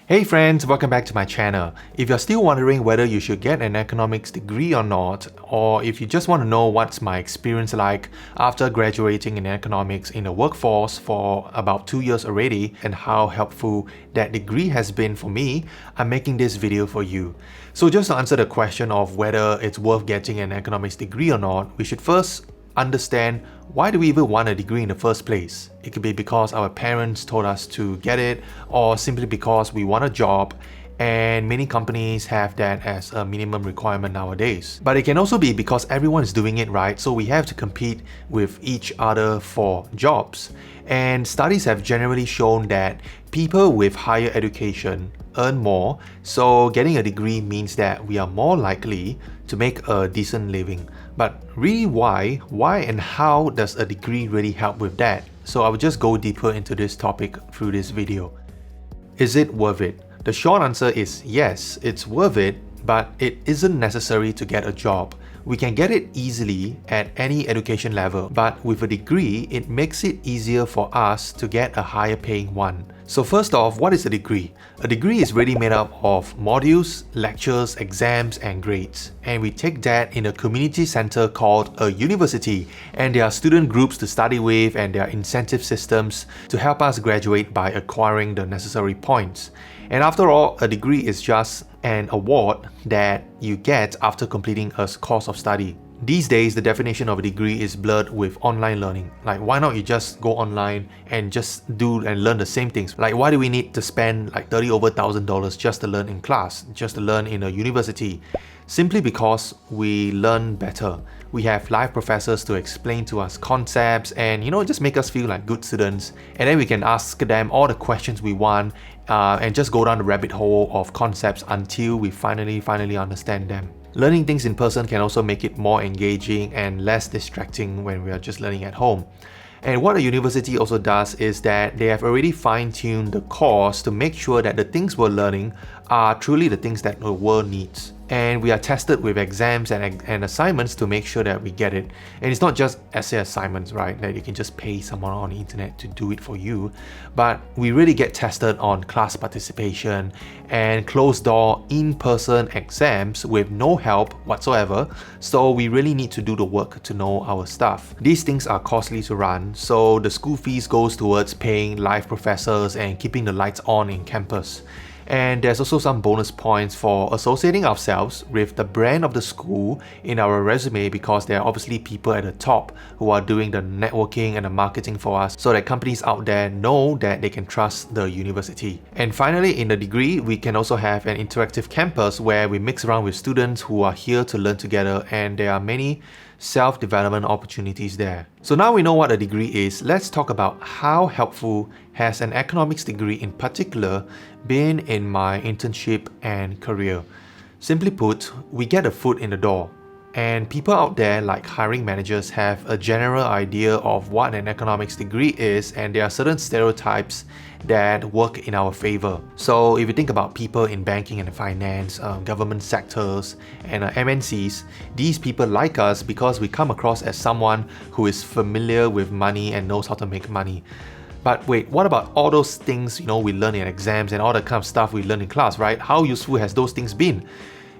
Hey friends, welcome back to my channel. If you're still wondering whether you should get an economics degree or not, or if you just want to know what's my experience like after graduating in economics in the workforce for about 2 years already and how helpful that degree has been for me, I'm making this video for you. So just to answer the question of whether it's worth getting an economics degree or not, we should first understand why do we even want a degree in the first place. It could be because our parents told us to get it, or simply because we want a job, and many companies have that as a minimum requirement nowadays. But it can also be because everyone is doing it, right? So we have to compete with each other for jobs. And studies have generally shown that people with higher education earn more, so getting a degree means that we are more likely to make a decent living. But really why and how does a degree really help with that? So I will just go deeper into this topic through this video. Is it worth it? The short answer is yes, it's worth it, but it isn't necessary to get a job. We can get it easily at any education level, but with a degree, it makes it easier for us to get a higher paying one. So first off, what is a degree? A degree is really made up of modules, lectures, exams, and grades. And we take that in a community center called a university, and there are student groups to study with, and there are incentive systems to help us graduate by acquiring the necessary points. And after all, a degree is just an award that you get after completing a course of study. These days, the definition of a degree is blurred with online learning. Like, why not you just go online and just do and learn the same things? Like, why do we need to spend like $30,000 just to learn in class, just to learn in a university? Simply because we learn better. We have live professors to explain to us concepts and just make us feel like good students, and then we can ask them all the questions we want and just go down the rabbit hole of concepts until we finally understand them. Learning things in person can also make it more engaging and less distracting when we are just learning at home. And what a university also does is that they have already fine-tuned the course to make sure that the things we're learning are truly the things that the world needs. And we are tested with exams and assignments to make sure that we get it. And it's not just essay assignments, right, that you can just pay someone on the internet to do it for you, but we really get tested on class participation and closed-door in-person exams with no help whatsoever, so we really need to do the work to know our stuff. These things are costly to run, so the school fees goes towards paying live professors and keeping the lights on in campus. And there's also some bonus points for associating ourselves with the brand of the school in our resume, because there are obviously people at the top who are doing the networking and the marketing for us, so that companies out there know that they can trust the university. And finally, in the degree, we can also have an interactive campus where we mix around with students who are here to learn together, and there are many self-development opportunities there. So now we know what a degree is, let's talk about how helpful has an economics degree in particular been in my internship and career. Simply put, we get a foot in the door, and people out there like hiring managers have a general idea of what an economics degree is, and there are certain stereotypes that work in our favor. So if you think about people in banking and finance, government sectors, and MNCs, these people like us because we come across as someone who is familiar with money and knows how to make money. But wait, what about all those things we learn in exams and all the kind of stuff we learn in class, right? How useful has those things been?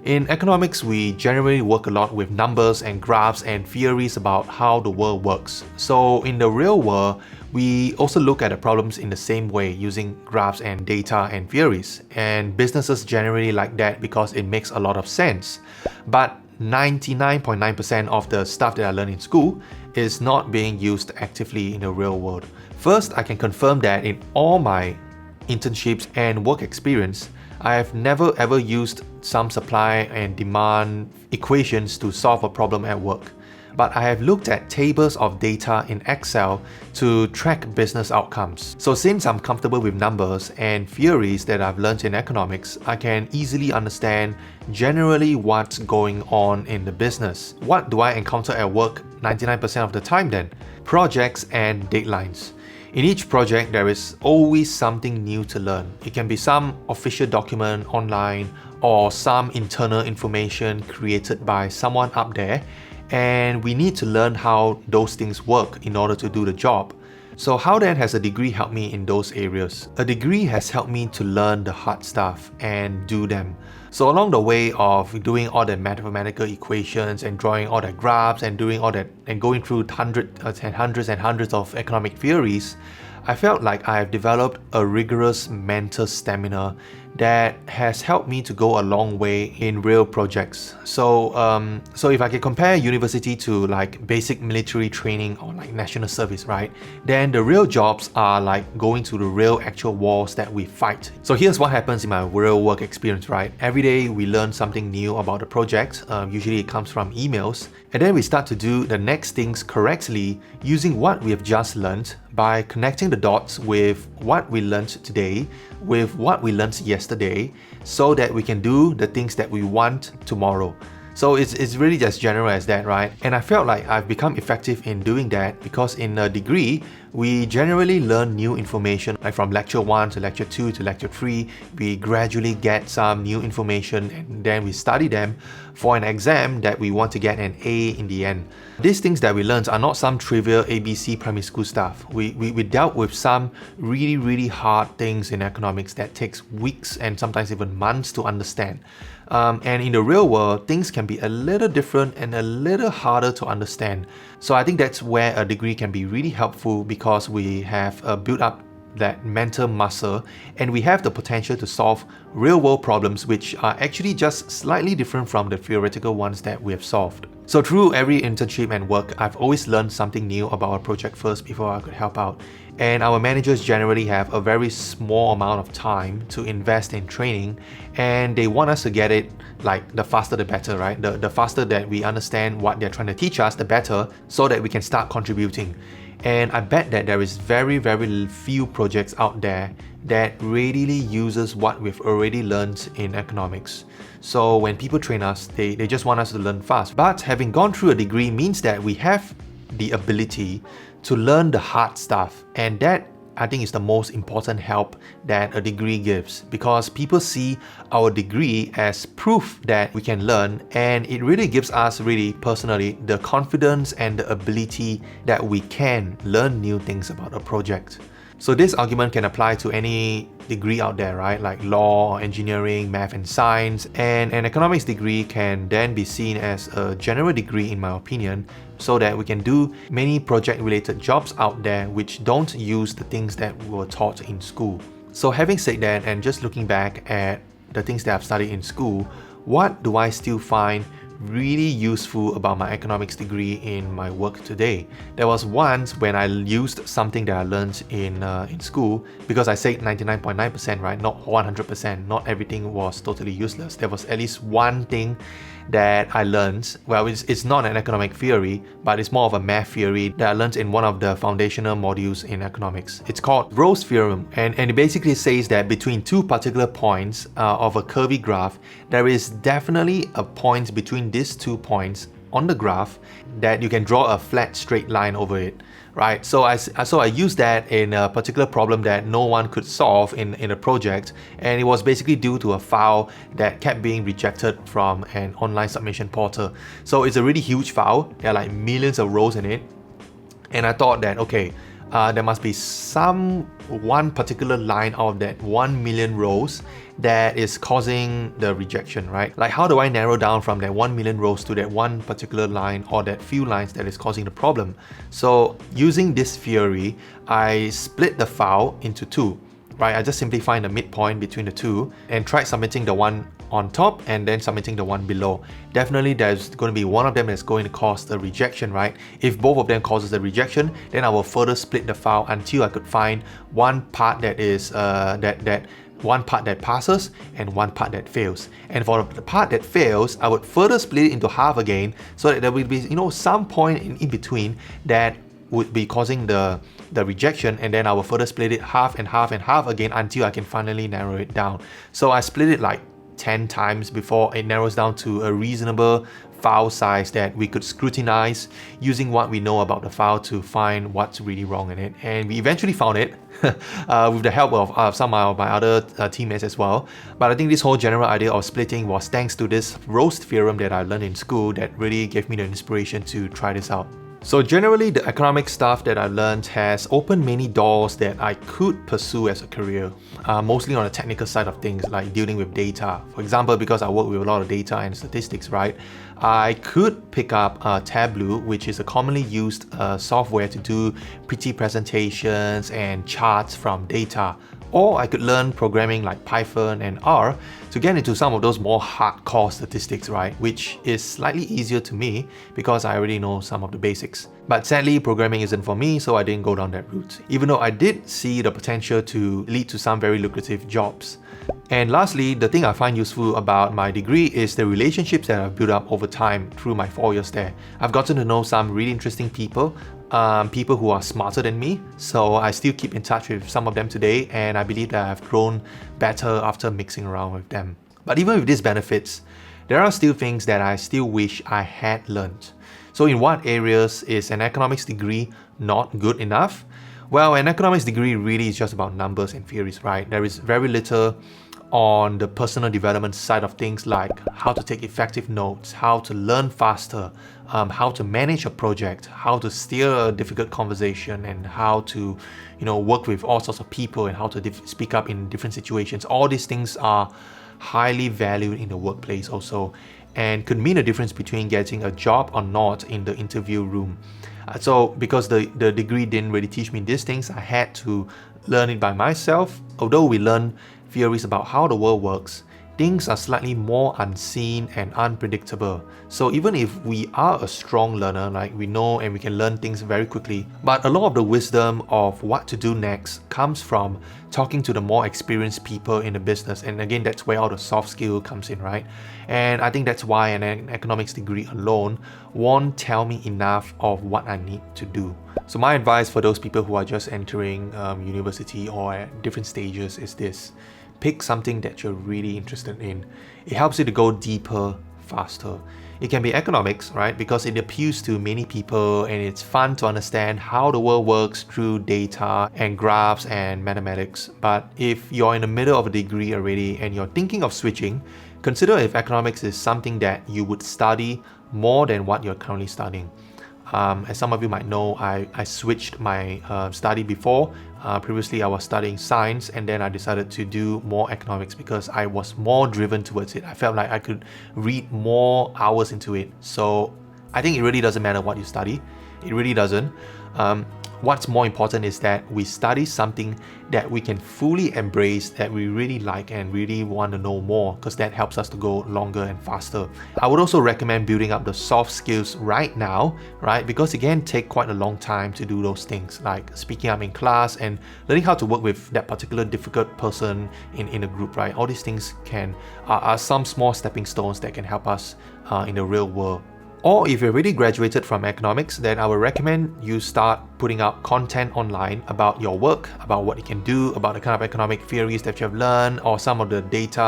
In economics, we generally work a lot with numbers and graphs and theories about how the world works. So in the real world, we also look at the problems in the same way using graphs and data and theories. And businesses generally like that because it makes a lot of sense. But 99.9% of the stuff that I learned in school is not being used actively in the real world. First, I can confirm that in all my internships and work experience, I have never ever used some supply and demand equations to solve a problem at work. But I have looked at tables of data in Excel to track business outcomes. So since I'm comfortable with numbers and theories that I've learned in economics, I can easily understand generally what's going on in the business. What do I encounter at work 99% of the time then? Projects and deadlines. In each project, there is always something new to learn. It can be some official document online or some internal information created by someone up there, and we need to learn how those things work in order to do the job. So how then has a degree helped me in those areas? A degree has helped me to learn the hard stuff and do them. So along the way of doing all the mathematical equations and drawing all the graphs and doing all that and going through hundreds of economic theories, I felt like I have developed a rigorous mental stamina that has helped me to go a long way in real projects. So if I can compare university to like basic military training or like national service, right? Then the real jobs are like going to the real actual wars that we fight. So here's what happens in my real work experience, right? Every day we learn something new about the project. Usually it comes from emails. And then we start to do the next things correctly using what we have just learned by connecting the dots with what we learned today, with what we learned yesterday, so that we can do the things that we want tomorrow. So it's really just general as that, right? And I felt like I've become effective in doing that because in a degree, we generally learn new information, like from lecture 1 to lecture 2 to lecture 3, we gradually get some new information and then we study them for an exam that we want to get an A in the end. These things that we learned are not some trivial ABC primary school stuff. We dealt with some really hard things in economics that takes weeks and sometimes even months to understand. And in the real world, things can be a little different and a little harder to understand. So I think that's where a degree can be really helpful because we have built up that mental muscle and we have the potential to solve real world problems which are actually just slightly different from the theoretical ones that we have solved. So through every internship and work, I've always learned something new about a project first before I could help out. And our managers generally have a very small amount of time to invest in training and they want us to get it like the faster the better, right? The faster that we understand what they're trying to teach us, the better, so that we can start contributing. And I bet that there is very few projects out there that readily uses what we've already learned in economics. So when people train us, they just want us to learn fast. But having gone through a degree means that we have the ability to learn the hard stuff, and that I think is the most important help that a degree gives, because people see our degree as proof that we can learn, and it really gives us really personally the confidence and the ability that we can learn new things about a project. So this argument can apply to any degree out there, right? Like law, engineering, math and science, and an economics degree can then be seen as a general degree in my opinion, so that we can do many project-related jobs out there which don't use the things that we were taught in school. So having said that, and just looking back at the things that I've studied in school, what do I still find really useful about my economics degree in my work today? There was once when I used something that I learned in school, because I said 99.9%, right? Not 100%, not everything was totally useless. There was at least one thing that I learned. Well, it's not an economic theory, but it's more of a math theory that I learned in one of the foundational modules in economics. It's called Rowe's theorem, and it basically says that between two particular points of a curvy graph, there is definitely a point between these 2 points on the graph that you can draw a flat straight line over it, right? So I used that in a particular problem that no one could solve in a project, and it was basically due to a file that kept being rejected from an online submission portal. So it's a really huge file, there are like millions of rows in it, and I thought that okay, there must be one particular line out of that 1 million rows that is causing the rejection, right? Like how do I narrow down from that 1 million rows to that one particular line or that few lines that is causing the problem? So using this theory, I split the file into two, right? I just simply find the midpoint between the two and tried submitting the one on top and then submitting the one below. Definitely there's going to be one of them that's going to cause the rejection, right? If both of them causes the rejection, then I will further split the file until I could find one part that is one part that passes and one part that fails. And for the part that fails, I would further split it into half again, so that there will be, some point in between that would be causing the rejection, and then I will further split it half and half and half again until I can finally narrow it down. So I split it like 10 times before it narrows down to a reasonable file size that we could scrutinize using what we know about the file to find what's really wrong in it. And we eventually found it with the help of some of my other teammates as well. But I think this whole general idea of splitting was thanks to this Rowe's theorem that I learned in school that really gave me the inspiration to try this out. So generally, the economic stuff that I learned has opened many doors that I could pursue as a career, mostly on the technical side of things, like dealing with data. For example, because I work with a lot of data and statistics, right? I could pick up Tableau, which is a commonly used software to do pretty presentations and charts from data. Or I could learn programming like Python and R to get into some of those more hardcore statistics, right? Which is slightly easier to me because I already know some of the basics. But sadly, programming isn't for me, so I didn't go down that route, even though I did see the potential to lead to some very lucrative jobs. And lastly, the thing I find useful about my degree is the relationships that I've built up over time through my 4 years there. I've gotten to know some really interesting people, people who are smarter than me, so I still keep in touch with some of them today, and I believe that I've grown better after mixing around with them. But even with these benefits, there are still things that I still wish I had learned. So in what areas is an economics degree not good enough? Well, an economics degree really is just about numbers and theories, right? There is very little on the personal development side of things, like how to take effective notes, how to learn faster, how to manage a project, how to steer a difficult conversation, and how to, work with all sorts of people and how to speak up in different situations. All these things are highly valued in the workplace also, and could mean a difference between getting a job or not in the interview room. So because the degree didn't really teach me these things, I had to learn it by myself. Although we learn theories about how the world works, things are slightly more unseen and unpredictable. So even if we are a strong learner, like we know and we can learn things very quickly, but a lot of the wisdom of what to do next comes from talking to the more experienced people in the business. And again, that's where all the soft skill comes in, right? And I think that's why an economics degree alone won't tell me enough of what I need to do. So my advice for those people who are just entering university or at different stages is this: pick something that you're really interested in. It helps you to go deeper, faster. It can be economics, right? Because it appeals to many people and it's fun to understand how the world works through data and graphs and mathematics. But if you're in the middle of a degree already and you're thinking of switching, consider if economics is something that you would study more than what you're currently studying. As some of you might know, I switched my study before. Previously, I was studying science, and then I decided to do more economics because I was more driven towards it. I felt like I could read more hours into it. So I think it really doesn't matter what you study. It really doesn't. What's more important is that we study something that we can fully embrace, that we really like and really want to know more, because that helps us to go longer and faster. I would also recommend building up the soft skills right now, right? Because it can take quite a long time to do those things, like speaking up in class and learning how to work with that particular difficult person in a group, right? All these things are some small stepping stones that can help us in the real world. Or if you already graduated from economics, then I would recommend you start putting out content online about your work, about what you can do, about the kind of economic theories that you have learned, or some of the data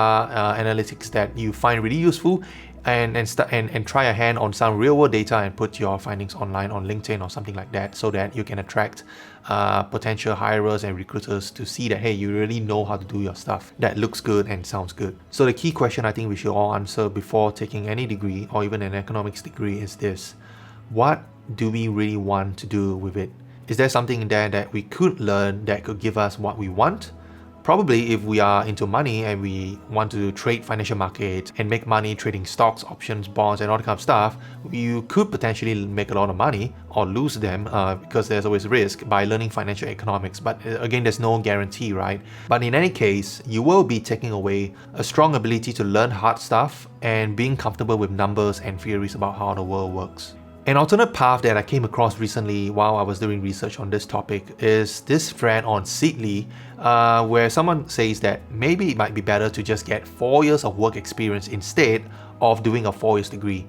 analytics that you find really useful, and try a hand on some real world data and put your findings online on LinkedIn or something like that, so that you can attract potential hirers and recruiters to see that, hey, you really know how to do your stuff. That looks good and sounds good. So the key question I think we should all answer before taking any degree or even an economics degree is this: what do we really want to do with it? Is there something in there that we could learn that could give us what we want? Probably if we are into money and we want to trade financial markets and make money trading stocks, options, bonds, and all that kind of stuff, you could potentially make a lot of money or lose them because there's always risk by learning financial economics. But again, there's no guarantee, right? But in any case, you will be taking away a strong ability to learn hard stuff and being comfortable with numbers and theories about how the world works. An alternate path that I came across recently while I was doing research on this topic is this thread on Seedly, where someone says that maybe it might be better to just get 4 years of work experience instead of doing a 4 years degree.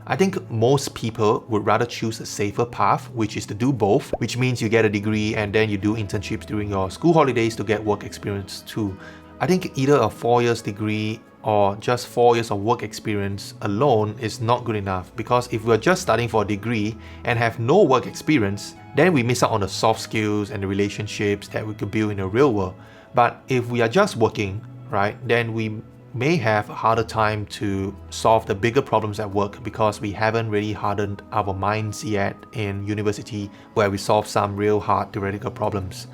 I think most people would rather choose a safer path, which is to do both, which means you get a degree and then you do internships during your school holidays to get work experience too. I think either a 4 years degree or just 4 years of work experience alone is not good enough, because if we're just studying for a degree and have no work experience, then we miss out on the soft skills and the relationships that we could build in the real world. But if we are just working, right, then we may have a harder time to solve the bigger problems at work because we haven't really hardened our minds yet in university where we solve some real hard theoretical problems.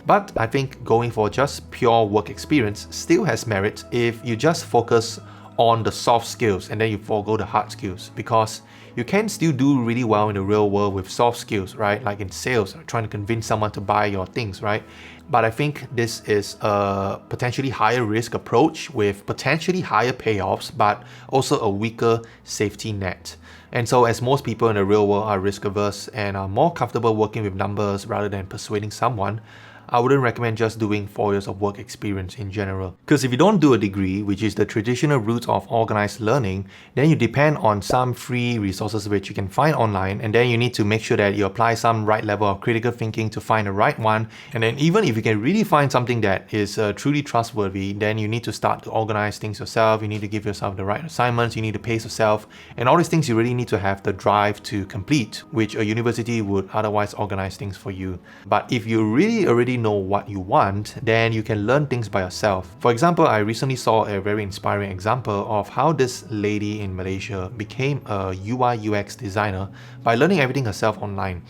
But I think going for just pure work experience still has merit if you just focus on the soft skills and then you forego the hard skills, because you can still do really well in the real world with soft skills, right? Like in sales, trying to convince someone to buy your things, right? But I think this is a potentially higher risk approach with potentially higher payoffs, but also a weaker safety net. And so as most people in the real world are risk averse and are more comfortable working with numbers rather than persuading someone, I wouldn't recommend just doing 4 years of work experience in general. Because if you don't do a degree, which is the traditional route of organized learning, then you depend on some free resources which you can find online, and then you need to make sure that you apply some right level of critical thinking to find the right one. And then even if you can really find something that is truly trustworthy, then you need to start to organize things yourself, you need to give yourself the right assignments, you need to pace yourself, and all these things you really need to have the drive to complete, which a university would otherwise organize things for you. But if you really already know what you want, then you can learn things by yourself. For example, I recently saw a very inspiring example of how this lady in Malaysia became a UI UX designer by learning everything herself online.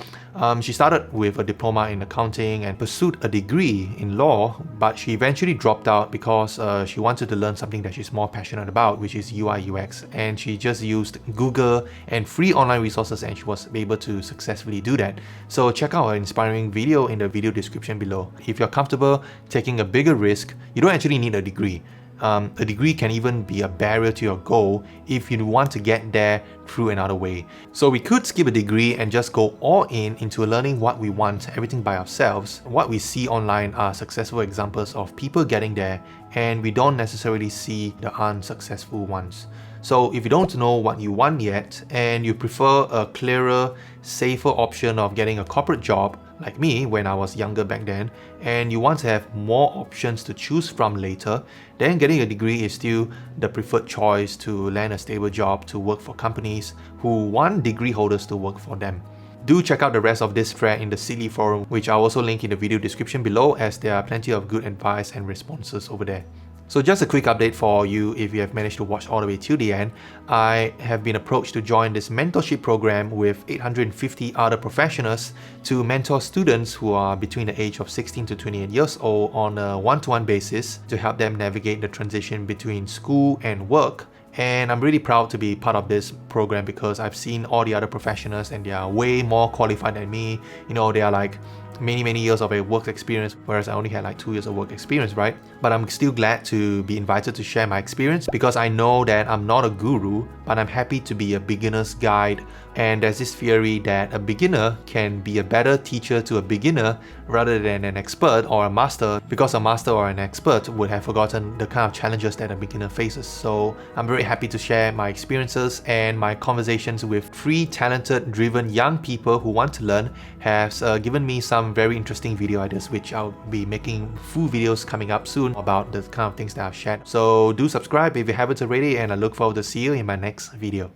She started with a diploma in accounting and pursued a degree in law, but she eventually dropped out because she wanted to learn something that she's more passionate about, which is UI UX, and she just used Google and free online resources and she was able to successfully do that. So check out her inspiring video in the video description below. If you're comfortable taking a bigger risk, you don't actually need a degree. A degree can even be a barrier to your goal if you want to get there through another way. So we could skip a degree and just go all in into learning what we want, everything by ourselves. What we see online are successful examples of people getting there, and we don't necessarily see the unsuccessful ones. So if you don't know what you want yet and you prefer a clearer, safer option of getting a corporate job, like me when I was younger back then, and you want to have more options to choose from later, then getting a degree is still the preferred choice to land a stable job, to work for companies who want degree holders to work for them. Do check out the rest of this thread in the Seedly forum, which I'll also link in the video description below, as there are plenty of good advice and responses over there. So just a quick update for you if you have managed to watch all the way till the end. I have been approached to join this mentorship program with 850 other professionals to mentor students who are between the age of 16 to 28 years old on a one-to-one basis to help them navigate the transition between school and work. And I'm really proud to be part of this program because I've seen all the other professionals and they are way more qualified than me. You know, they are like many years of a work experience, whereas I only had like 2 years of work experience, right? But I'm still glad to be invited to share my experience because I know that I'm not a guru, but I'm happy to be a beginner's guide. And there's this theory that a beginner can be a better teacher to a beginner rather than an expert or a master, because a master or an expert would have forgotten the kind of challenges that a beginner faces. So I'm very happy to share my experiences, and my conversations with 3 talented, driven young people who want to learn has given me some very interesting video ideas, which I'll be making full videos coming up soon about the kind of things that I've shared. So do subscribe if you haven't already, and I look forward to see you in my next video.